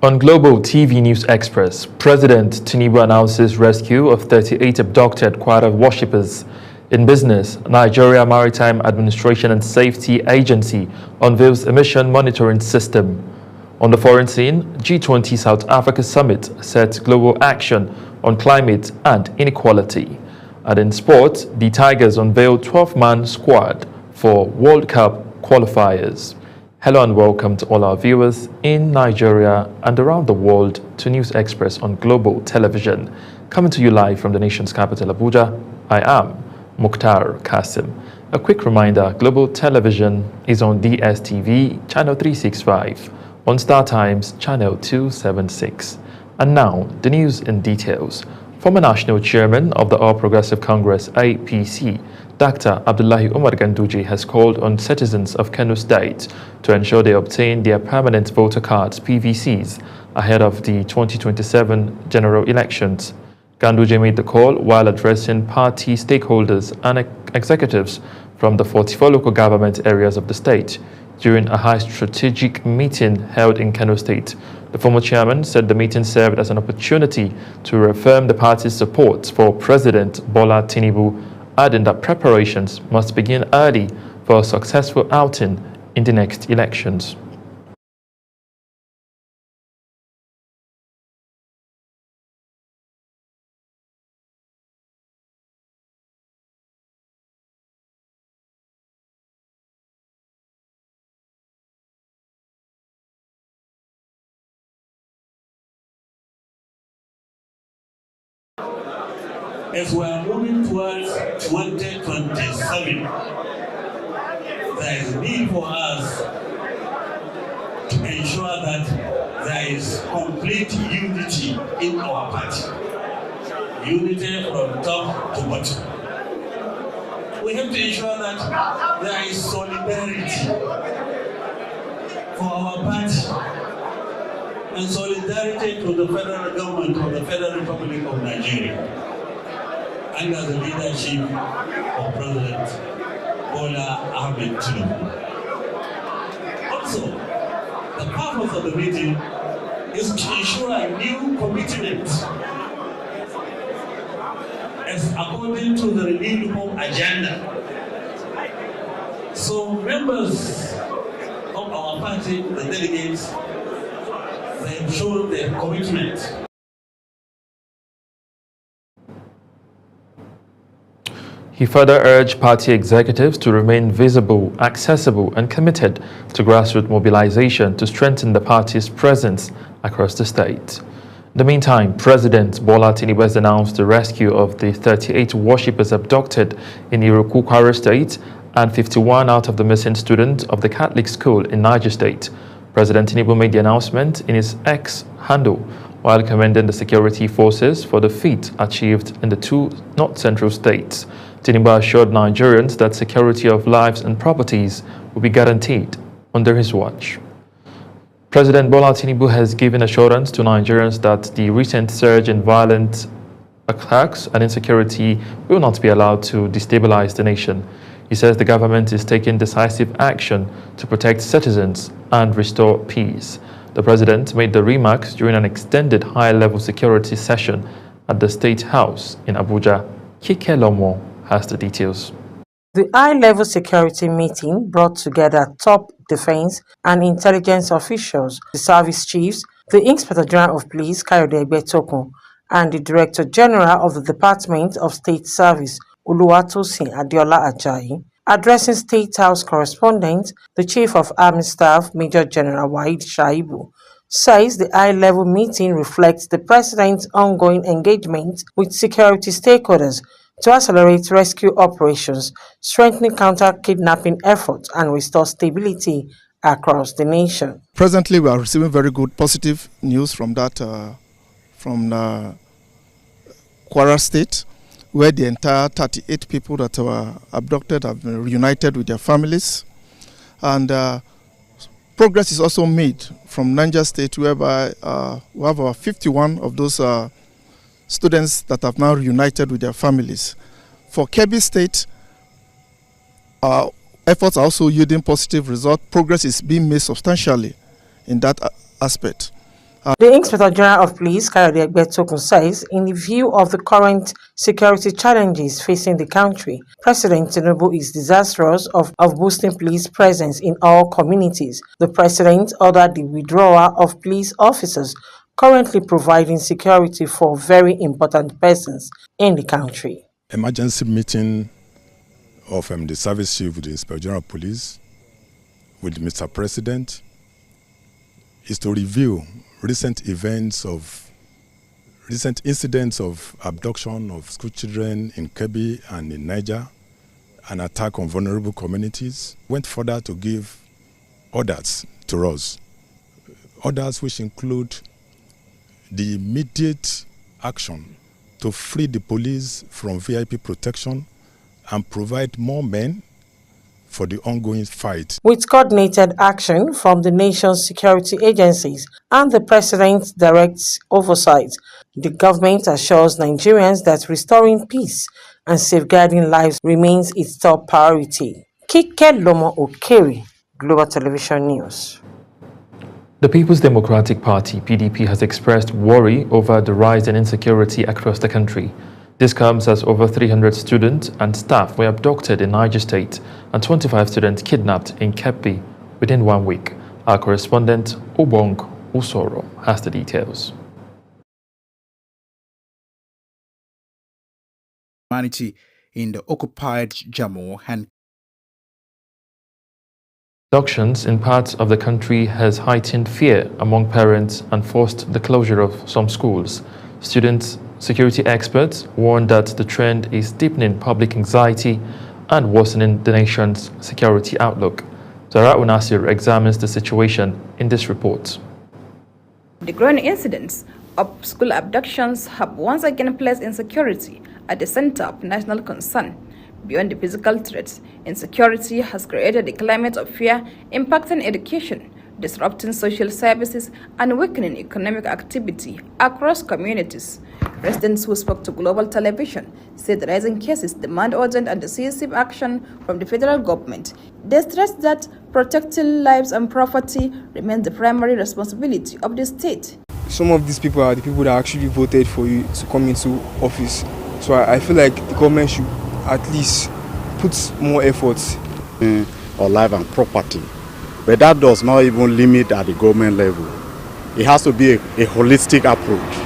On Global TV News Express, President Tinubu announces rescue of 38 abducted Kwara worshippers. In business, Nigeria Maritime Administration and Safety Agency unveils emission monitoring system. On the foreign scene, G20 South Africa Summit sets global action on climate and inequality. And in sport, the Tigers unveil 12-man squad for World Cup qualifiers. Hello and welcome to all our viewers in Nigeria and around the world to News Express on Global Television. Coming to you live from the nation's capital, Abuja, I am Mukhtar Kasim. A quick reminder, Global Television is on DSTV, channel 365, on Star Times, channel 276. And now, the news in details. Former National Chairman of the All Progressive Congress, APC, Dr. Abdullahi Umar Ganduje has called on citizens of Kano State to ensure they obtain their permanent voter cards, PVCs, ahead of the 2027 general elections. Ganduje made the call while addressing party stakeholders and executives from the 44 local government areas of the state during a high strategic meeting held in Kano State. The former chairman said the meeting served as an opportunity to reaffirm the party's support for President Bola Tinubu, adding that preparations must begin early for a successful outing in the next elections. As we are moving towards 2027, there is need for us to ensure that there is complete unity in our party. Unity from top to bottom. We have to ensure that there is solidarity for our party and solidarity to the federal government of the Federal Republic of Nigeria, under the leadership of President Bola Ahmed Tinubu. Also, the purpose of the meeting is to ensure a new commitment as according to the renewed home agenda. So members of our party, the delegates, they have shown their commitment. He further urged party executives to remain visible, accessible, and committed to grassroots mobilization to strengthen the party's presence across the state. In the meantime, President Bola Tinubu has announced the rescue of the 38 worshippers abducted in Iroku, Kwara State, and 51 out of the missing students of the Catholic school in Niger State. President Tinubu made the announcement in his X handle while commending the security forces for the feat achieved in the two north-central states. Tinubu assured Nigerians that security of lives and properties will be guaranteed under his watch. President Bola Tinubu has given assurance to Nigerians that the recent surge in violent attacks and insecurity will not be allowed to destabilize the nation. He says the government is taking decisive action to protect citizens and restore peace. The president made the remarks during an extended high-level security session at the State House in Abuja. Kike Lomo has the details. The high-level security meeting brought together top defense and intelligence officials, the service chiefs, the Inspector General of Police, Kayode Egbetokun, and the Director General of the Department of State Service, Oluwatosin Adeola Ajayi. Addressing State House correspondent, the Chief of Army Staff, Major General Waheed Shaibu, says the high-level meeting reflects the President's ongoing engagement with security stakeholders to accelerate rescue operations, strengthening counter-kidnapping efforts, and restore stability across the nation. Presently, we are receiving very good, positive news from Kwara State, where the entire 38 people that were abducted have been reunited with their families. And progress is also made from Niger State, whereby we have about 51 of those students that have now reunited with their families. For Kebbi State, efforts are also yielding positive results. Progress is being made substantially in that aspect. The Inspector General of Police, Kayode Egbetokun, says, in the view of the current security challenges facing the country, President Tinubu is desirous of boosting police presence in all communities. The President ordered the withdrawal of police officers currently providing security for very important persons in the country. Emergency meeting of the service chief with the Inspector General of Police with Mr. President is to review recent incidents of abduction of school children in Kebbi and in Niger, an attack on vulnerable communities. Went further to give orders to us, orders which include the immediate action to free the police from VIP protection and provide more men for the ongoing fight. With coordinated action from the nation's security agencies and the President's direct oversight, the government assures Nigerians that restoring peace and safeguarding lives remains its top priority. Kike Lomo Okeri, Global Television News. The People's Democratic Party, PDP, has expressed worry over the rise in insecurity across the country. This comes as over 300 students and staff were abducted in Niger State and 25 students kidnapped in Kebbi within 1 week. Our correspondent, Obong Usoro, has the details. Humanity in the occupied Jammu and Abductions in parts of the country has heightened fear among parents and forced the closure of some schools. Students, security experts warn that the trend is deepening public anxiety and worsening the nation's security outlook. Zara Unasir examines the situation in this report. The growing incidents of school abductions have once again placed insecurity at the center of national concern. Beyond the physical threats, insecurity has created a climate of fear impacting education, disrupting social services, and weakening economic activity across communities. Residents who spoke to Global Television said the rising cases demand urgent and decisive action from the federal government. They stressed that protecting lives and property remains the primary responsibility of the state. Some of these people are the people that actually voted for you to come into office. So I feel like the government should at least put more efforts on life and property. But that does not even limit at the government level. It has to be a holistic approach.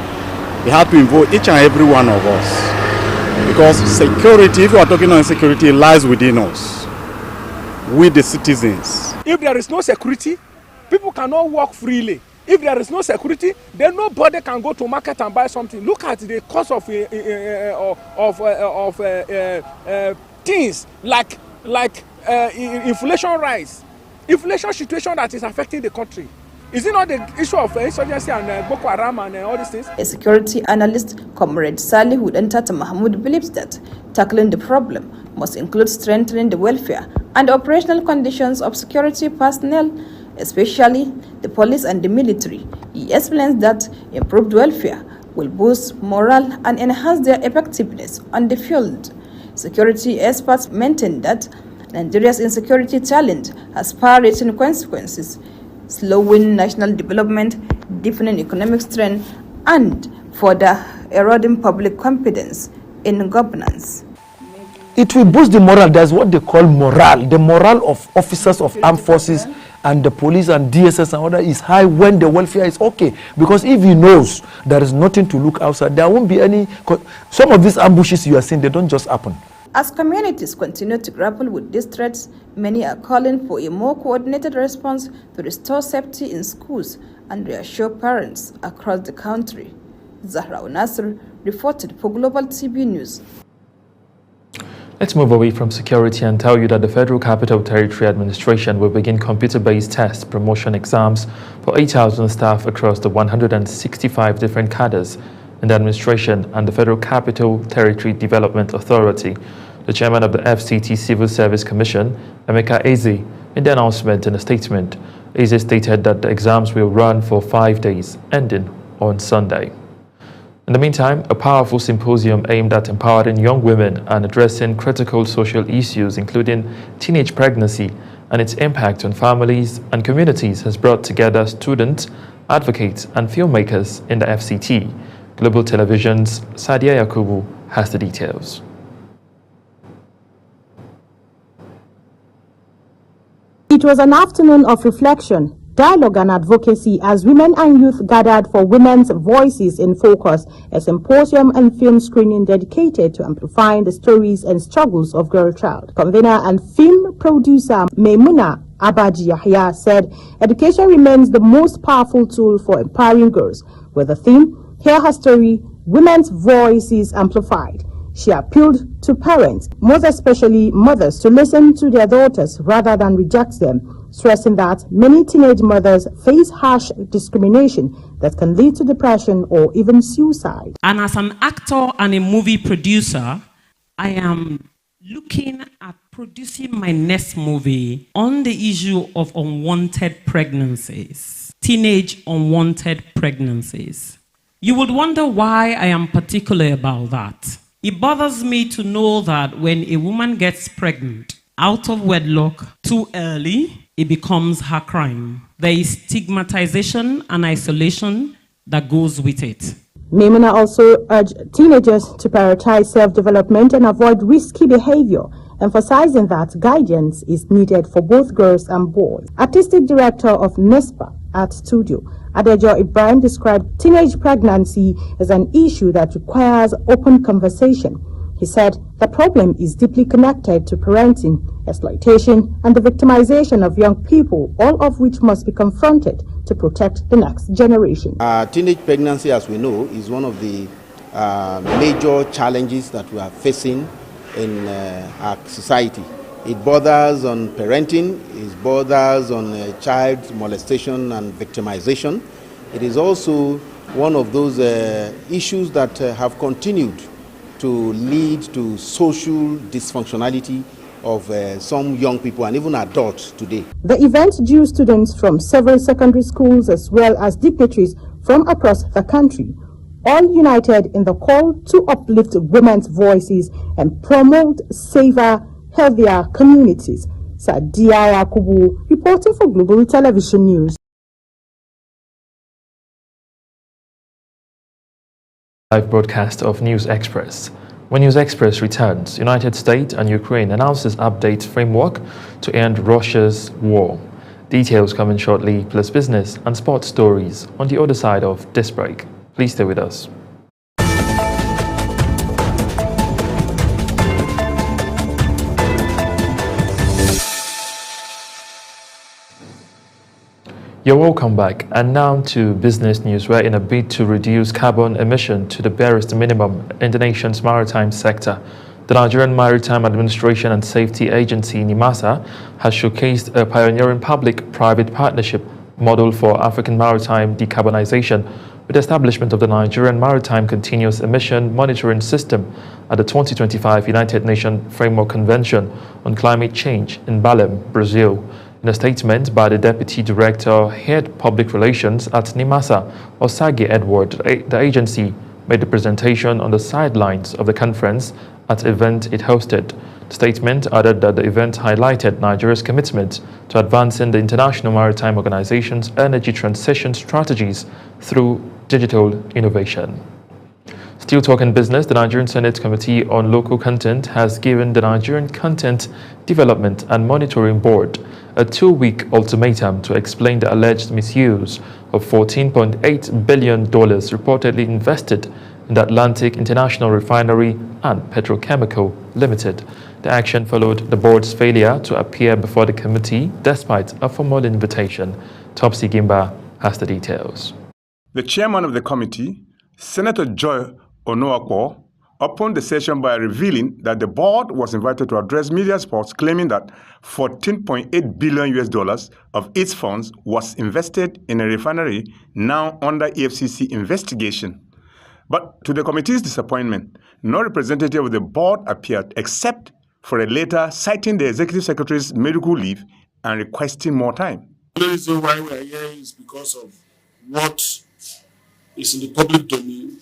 It has to involve each and every one of us. Because security, if you are talking on security, lies within us, with the citizens. If there is no security, people cannot walk freely. If there is no security, then nobody can go to market and buy something. Look at the cost of things like inflation rise, inflation situation that is affecting the country. Is it not the issue of insurgency and Boko Haram and all these things? A security analyst, Comrade Salih Udentata Mahmoud, believes that tackling the problem must include strengthening the welfare and operational conditions of security personnel, especially the police and the military. He explains that improved welfare will boost morale and enhance their effectiveness on the field. Security experts maintain that Nigeria's insecurity challenge has far-reaching consequences, slowing national development, deepening economic strength, and further eroding public confidence in governance. It will boost the morale. That's what they call morale. The morale of officers of armed forces and the police and DSS and other is high when the welfare is okay. Because if he knows there is nothing to look outside, there won't be any. Some of these ambushes you are seeing, they don't just happen. As communities continue to grapple with these threats, many are calling for a more coordinated response to restore safety in schools and reassure parents across the country. Zahra Unasir reported for Global TV News. Let's move away from security and tell you that the Federal Capital Territory Administration will begin computer-based test promotion exams for 8,000 staff across the 165 different cadres in the administration and the Federal Capital Territory Development Authority. The chairman of the FCT Civil Service Commission, Emeka Eze, in the announcement in a statement, Eze stated that the exams will run for 5 days, ending on Sunday. In the meantime, a powerful symposium aimed at empowering young women and addressing critical social issues, including teenage pregnancy and its impact on families and communities, has brought together students advocates, and filmmakers in the FCT. Global Television's Sadia Yakubu has the details. It was an afternoon of reflection, dialogue and advocacy as women and youth gathered for Women's Voices in Focus, a symposium and film screening dedicated to amplifying the stories and struggles of girl child. Convener and film producer Maimuna Abaji Yahya said education remains the most powerful tool for empowering girls, with the theme, Hear Her Story, Women's Voices Amplified. She appealed to parents, most especially mothers, to listen to their daughters rather than reject them, stressing that many teenage mothers face harsh discrimination that can lead to depression or even suicide. And as an actor and a movie producer, I am looking at producing my next movie on the issue of unwanted pregnancies, teenage unwanted pregnancies. You would wonder why I am particular about that. It bothers me to know that when a woman gets pregnant out of wedlock too early, it becomes her crime. There is stigmatization and isolation that goes with it. Maimuna also urged teenagers to prioritize self-development and avoid risky behavior, emphasizing that guidance is needed for both girls and boys. Artistic director of NESPA Art Studio, Adejo Ibrahim, described teenage pregnancy as an issue that requires open conversation. He said the problem is deeply connected to parenting, exploitation, and the victimization of young people, all of which must be confronted to protect the next generation. Teenage pregnancy, as we know, is one of the major challenges that we are facing in our society. It borders on parenting, it borders on child molestation and victimization. It is also one of those issues that have continued to lead to social dysfunctionality of some young people and even adults today. The event drew students from several secondary schools as well as dignitaries from across the country, all united in the call to uplift women's voices and promote safer, healthier communities. Sadia Yakubu, reporting for Global Television News. Live broadcast of News Express. When News Express returns, United States and Ukraine announces update framework to end Russia's war. Details coming shortly, plus business and sports stories on the other side of this break. Please stay with us. You're welcome back, and now to business news, where in a bid to reduce carbon emission to the barest minimum in the nation's maritime sector, the Nigerian Maritime Administration and Safety Agency, NIMASA, has showcased a pioneering public-private partnership model for African maritime decarbonization with the establishment of the Nigerian Maritime Continuous Emission Monitoring System at the 2025 United Nations Framework Convention on Climate Change in Belém, Brazil. In a statement by the Deputy Director, Head Public Relations at NIMASA, Osage Edward, the agency made the presentation on the sidelines of the conference at the event it hosted. The statement added that the event highlighted Nigeria's commitment to advancing the International Maritime Organization's energy transition strategies through digital innovation. Still talking business, the Nigerian Senate Committee on Local Content has given the Nigerian Content Development and Monitoring Board a 2-week ultimatum to explain the alleged misuse of $14.8 billion reportedly invested in the Atlantic International Refinery and Petrochemical Limited. The action followed the board's failure to appear before the committee despite a formal invitation. Topsy Gimba has the details. The chairman of the committee, Senator Joy Onoakwo, opened the session by revealing that the board was invited to address media reports claiming that $14.8 billion of its funds was invested in a refinery now under EFCC investigation. But to the committee's disappointment, no representative of the board appeared except for a letter citing the executive secretary's medical leave and requesting more time. The reason why we are here is because of what is in the public domain.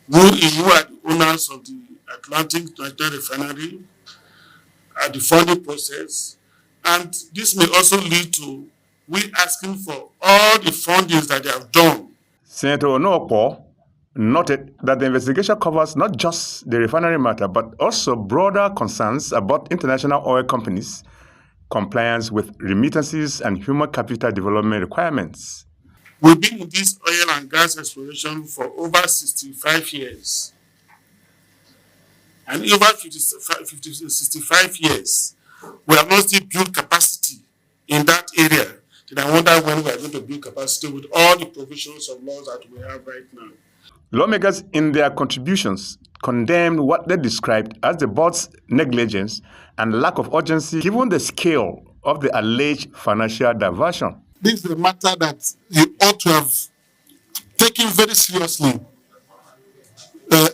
You are the owners of the Atlantic Nigeria Refinery, at the funding process, and this may also lead to we asking for all the fundings that they have done. Senator Onuokpo noted that the investigation covers not just the refinery matter, but also broader concerns about international oil companies' compliance with remittances and human capital development requirements. We've been in this oil and gas exploration for over 65 years. And over 65 years, we have not still built capacity in that area. Then I wonder when we are going to build capacity with all the provisions of laws that we have right now. Lawmakers, in their contributions, condemned what they described as the board's negligence and lack of urgency given the scale of the alleged financial diversion. This is a matter that you ought to have taken very seriously.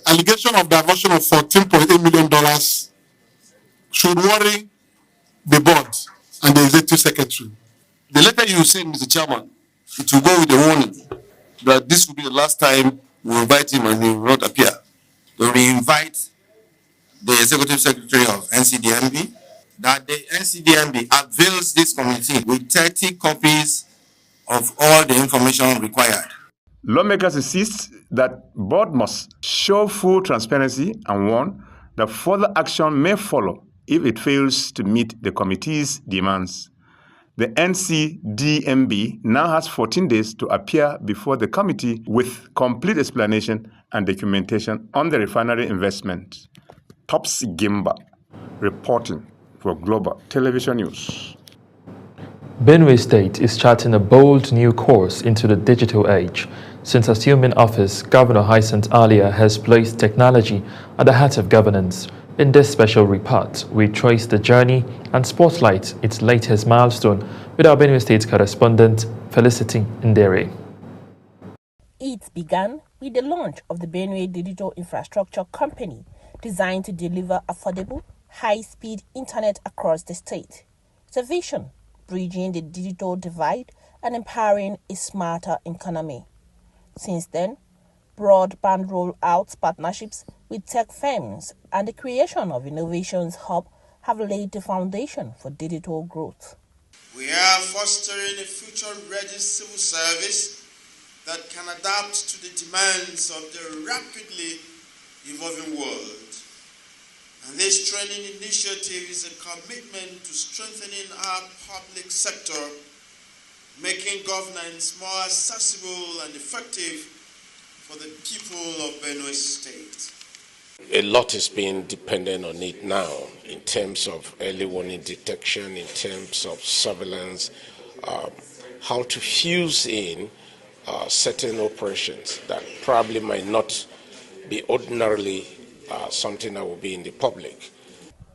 Allegation of diversion of $14.8 million should worry the board and the executive secretary. The letter you send, Mr. Chairman, it will go with a warning that this will be the last time we invite him and he will not appear. So we invite the Executive Secretary of NCDMB that the NCDMB avails this committee with 30 copies of all the information required. Lawmakers insist that board must show full transparency and warn that further action may follow if it fails to meet the committee's demands. The NCDMB now has 14 days to appear before the committee with complete explanation and documentation on the refinery investment. Topsy Gimba, reporting for Global Television News. Benue State is charting a bold new course into the digital age. Since assuming office, Governor Hyacinth Alia has placed technology at the heart of governance. In this special report, we trace the journey and spotlight its latest milestone with our Benue State correspondent, Felicity Ndere. It began with the launch of the Benue Digital Infrastructure Company, designed to deliver affordable, high-speed internet across the state. It's a vision bridging the digital divide and empowering a smarter economy. Since then, broadband rollout partnerships with tech firms and the creation of Innovations Hub have laid the foundation for digital growth. We are fostering a future-ready civil service that can adapt to the demands of the rapidly evolving world. And this training initiative is a commitment to strengthening our public sector, making governance more accessible and effective for the people of Benue State. A lot is being dependent on it now in terms of early warning detection, in terms of surveillance, how to fuse in certain operations that probably might not be ordinarily something that will be in the public.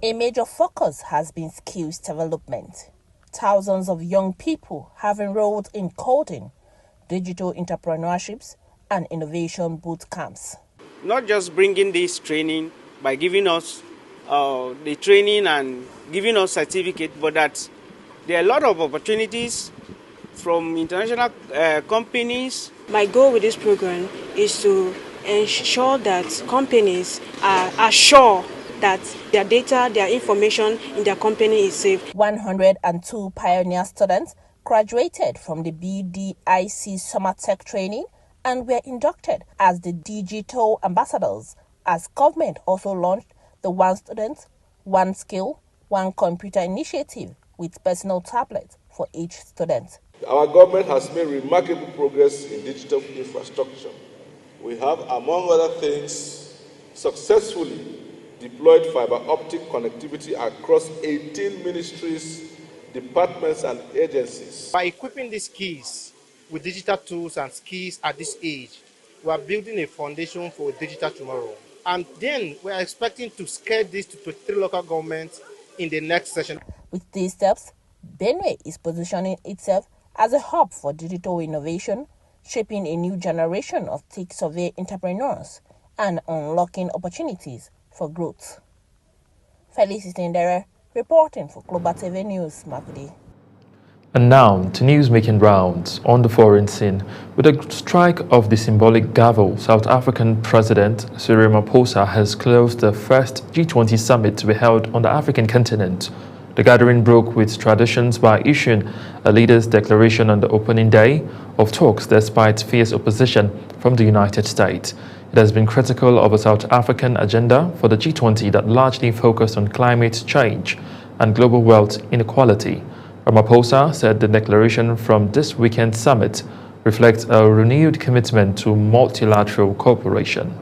A major focus has been skills development. Thousands of young people have enrolled in coding, digital entrepreneurships, and innovation boot camps. Not just bringing this training by giving us the training and giving us certificate, but that there are a lot of opportunities from international companies. My goal with this program is to ensure that companies are sure that their data, their information in their company is safe. 102 pioneer students graduated from the BDIC Summer Tech Training and were inducted as the digital ambassadors, as government also launched the One Student, One Skill, One Computer initiative with personal tablets for each student. Our government has made remarkable progress in digital infrastructure. We have, among other things, successfully deployed fiber optic connectivity across 18 ministries, departments, and agencies. By equipping these kids with digital tools and skills at this age, we are building a foundation for a digital tomorrow. And then we are expecting to scale this to 23 local governments in the next session. With these steps, Benue is positioning itself as a hub for digital innovation, shaping a new generation of tech survey entrepreneurs and unlocking opportunities for growth. Felicity Ndere, reporting for Global TV News, Makudi. And now to news making rounds on the foreign scene. With a strike of the symbolic gavel, South African President Cyril Ramaphosa has closed the first G20 summit to be held on the African continent. The gathering broke with traditions by issuing a leaders' declaration on the opening day of talks despite fierce opposition from the United States. It has been critical of a South African agenda for the G20 that largely focused on climate change and global wealth inequality. Ramaphosa said the declaration from this weekend's summit reflects a renewed commitment to multilateral cooperation.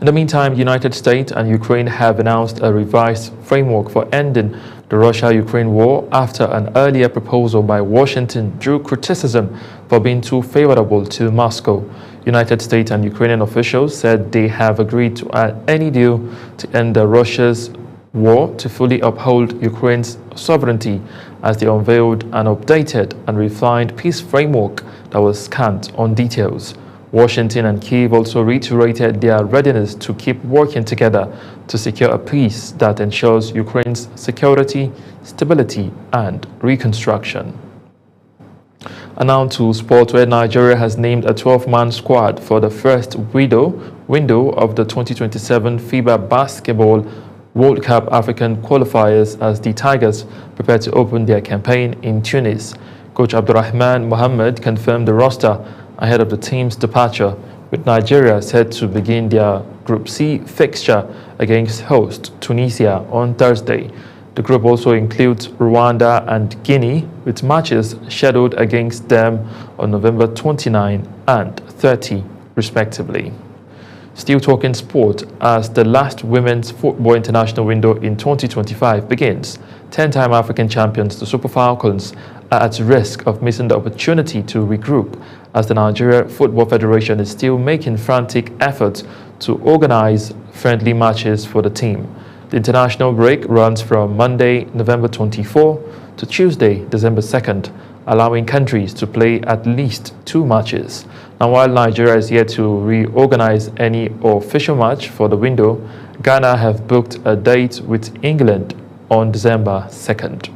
In the meantime, the United States and Ukraine have announced a revised framework for ending the Russia-Ukraine war after an earlier proposal by Washington drew criticism for being too favorable to Moscow. United States and Ukrainian officials said they have agreed to any deal to end Russia's war to fully uphold Ukraine's sovereignty as they unveiled an updated and refined peace framework that was scant on details. Washington and Kyiv also reiterated their readiness to keep working together to secure a peace that ensures Ukraine's security, stability, and reconstruction. And now to sport, where Nigeria has named a 12-man squad for the first window of the 2027 FIBA Basketball World Cup African qualifiers as the Tigers prepare to open their campaign in Tunis. Coach Abdurrahman Mohammed confirmed the roster ahead of the team's departure, with Nigeria set to begin their Group C fixture against host Tunisia on Thursday. The group also includes Rwanda and Guinea, with matches scheduled against them on November 29 and 30, respectively. Still talking sport, as the last Women's Football International window in 2025 begins, 10-time African champions, the Super Falcons, are at risk of missing the opportunity to regroup, as the Nigeria Football Federation is still making frantic efforts to organize friendly matches for the team. The international break runs from Monday, November 24 to Tuesday, December 2nd, allowing countries to play at least 2 matches. Now, while Nigeria is yet to reorganize any official match for the window, Ghana have booked a date with England on December 2nd.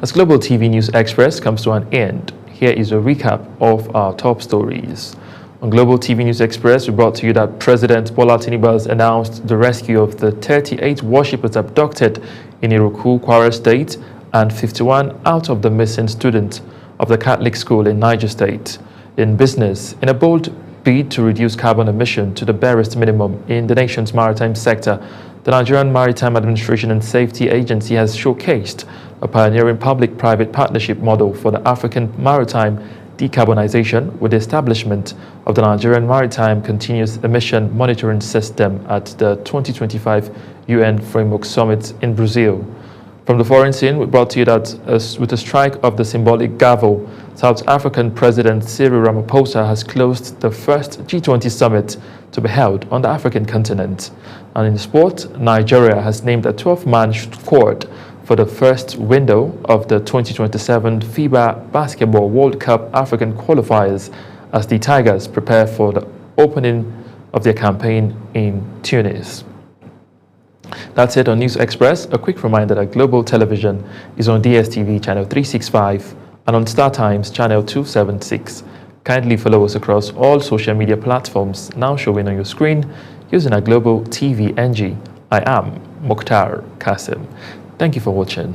As Global TV News Express comes to an end, here is a recap of our top stories. On Global TV News Express, we brought to you that President Bola Tinubu has announced the rescue of the 38 worshippers abducted in Iruku, Kwara State, and 51 out of the missing students of the Catholic school in Niger State. In business, in a bold bid to reduce carbon emission to the barest minimum in the nation's maritime sector, the Nigerian Maritime Administration and Safety Agency has showcased a pioneering public-private partnership model for the African maritime decarbonization with the establishment of the Nigerian Maritime Continuous Emission Monitoring System at the 2025 UN Framework Summit in Brazil. From the foreign scene, we brought to you that with the strike of the symbolic gavel, South African President Cyril Ramaphosa has closed the first G20 summit to be held on the African continent. And in sport, Nigeria has named a 12-man squad for the first window of the 2027 FIBA Basketball World Cup African qualifiers as the Tigers prepare for the opening of their campaign in Tunis. That's it on News Express. A quick reminder that Global Television is on DSTV channel 365 and on Star Times channel 276. Kindly follow us across all social media platforms now showing on your screen using our Global TV NG. I am Mukhtar Kasim. Thank you for watching.